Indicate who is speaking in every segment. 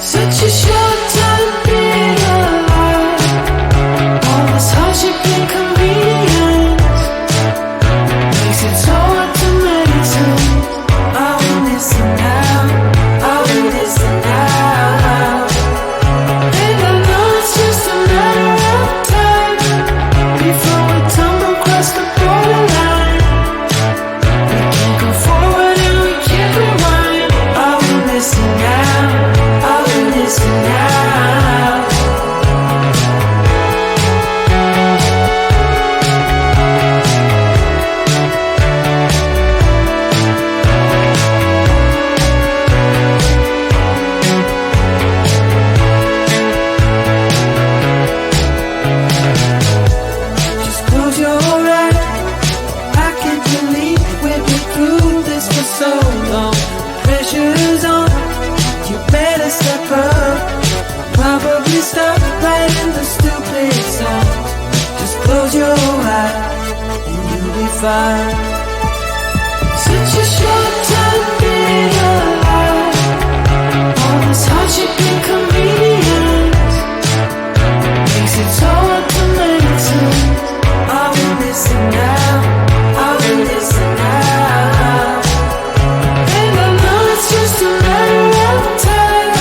Speaker 1: Such a short time being alive. All this hardship and inconvenience makes it so hard to meditate. I will listen now, I will listen now. And I know it's just a matter of time before we tumble across the borderline. We can't go forward and we can't rewind. I will listen now, I will listen now. Just close your eyes. I can't believe we've been through this for so long. Pressure's on, you better step up. Probably stop writing the stupid songs. Just close your eyes and you'll be fine. Such a short time being alive. All this hardship and inconvenience makes it so hard to meditate. I will listen now, I will listen now. And I know it's just a matter of time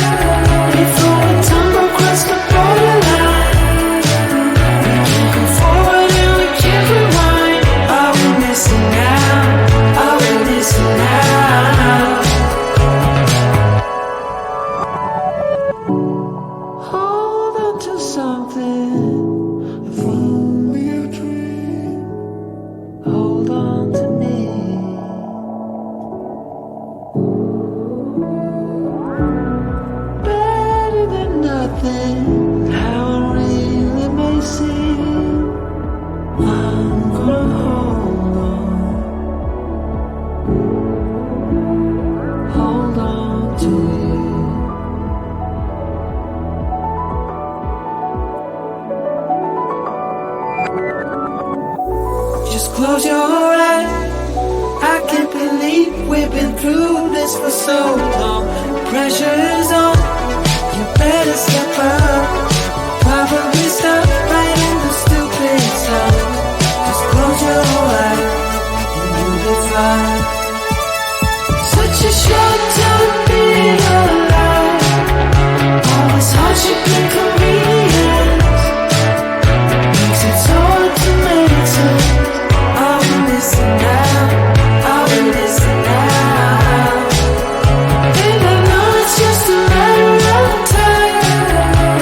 Speaker 1: before we tumble across the borderline. We can't go forward and we can't rewind. I will listen now, I will listen now. Hold on to something, if only a dream. Hold on to me. Better than nothing, how it really may seem. I'm gonna hold on to you. Just close your eyes. I can't believe we've been through this for so long. Pressure's on, you better step up. Probably stop writing the stupid stuff. Just close your eyes and you'll be fine. Such a short time being alive. All this hardship and inconvenience makes it so hard to meditate. I will listen now, I will listen now. And I know it's just a matter of time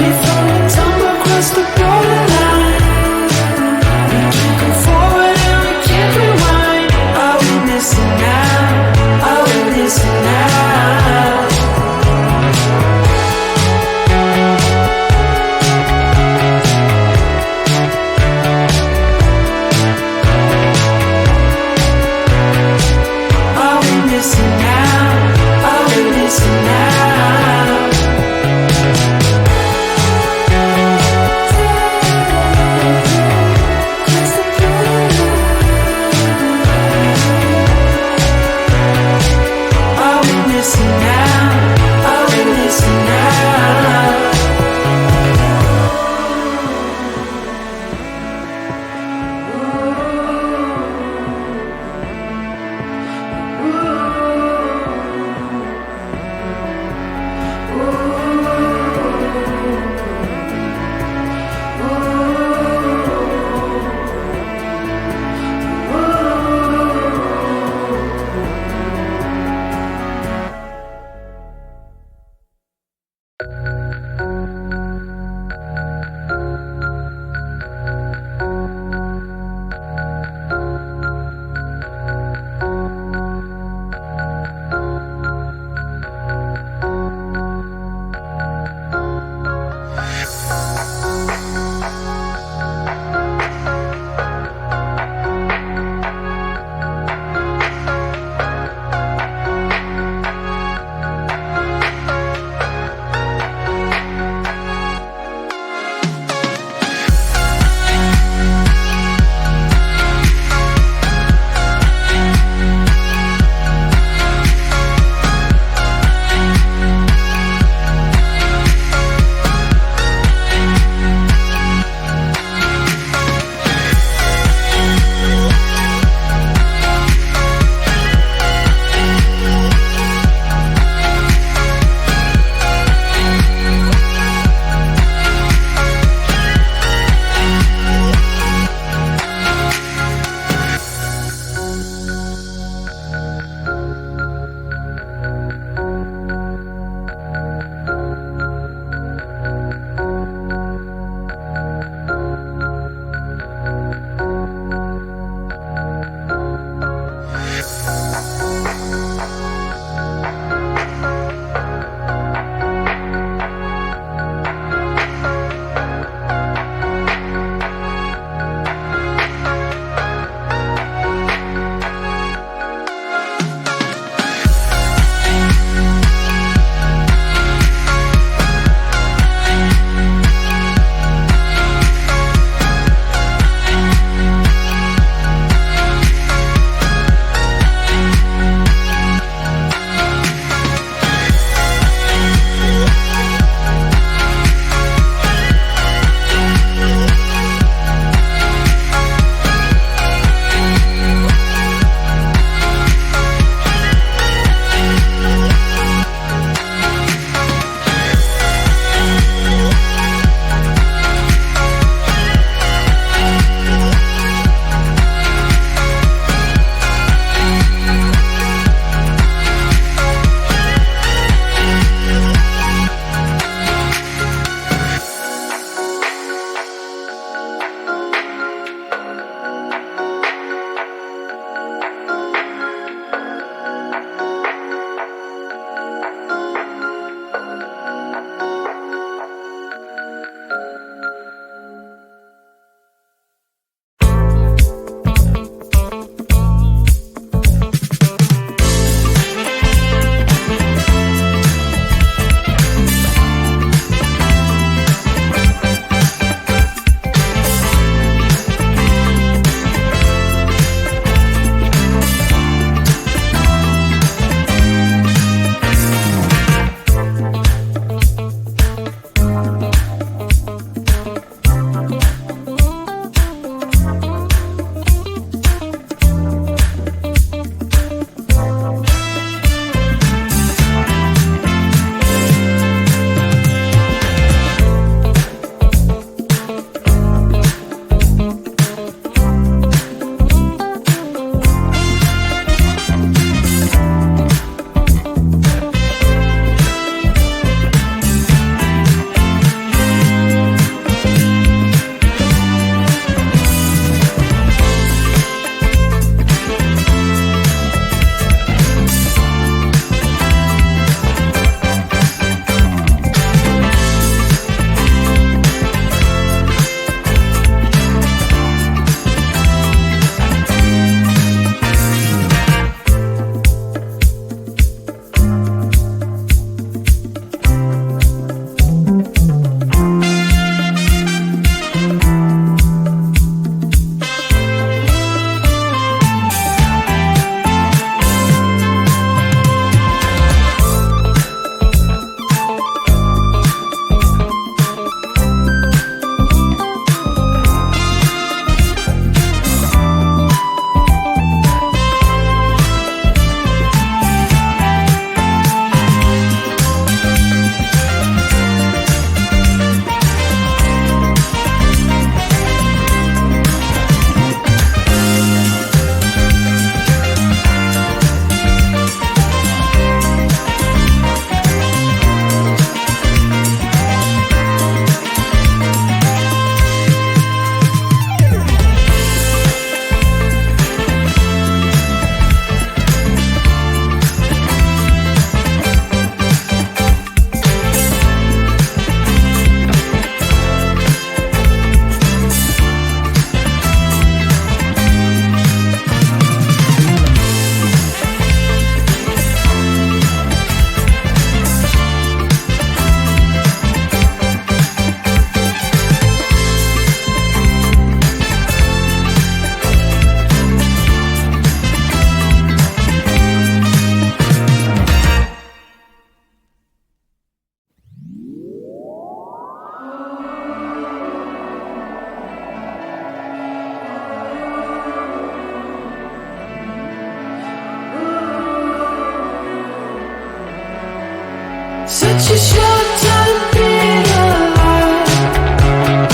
Speaker 1: Such a short time being alive.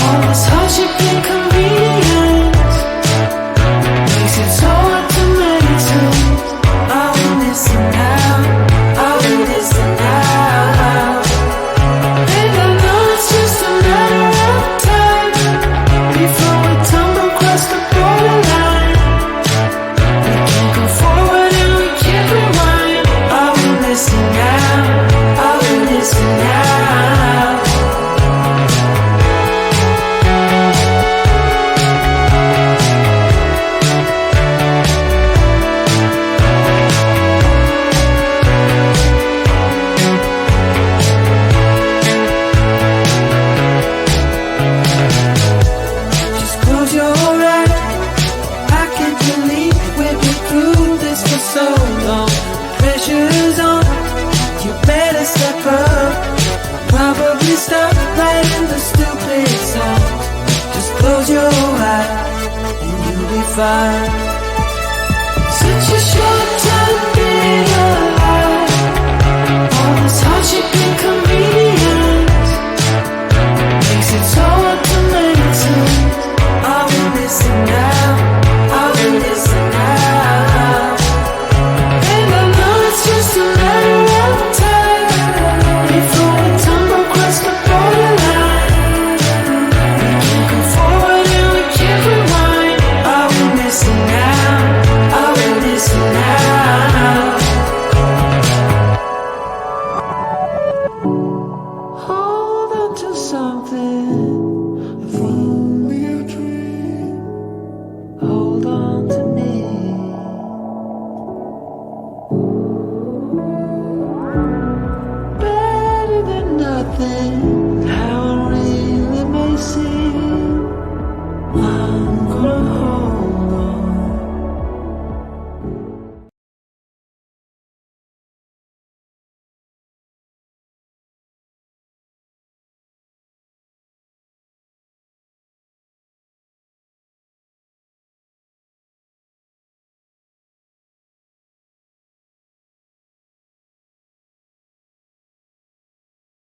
Speaker 1: All this hardship and inconvenience makes it so hard to maintain. Are we missing out? Are we missing out? And I know it's just a matter of time before we tumble across the borderline. We can't go forward and we can't rewind. Are we missing out? Are we missing out? Just close your eyes. I can't believe we've been through this for so long. Pressure's on. You better step up. Probably stop writing the stupid song. Just close your eyes and you'll be fine.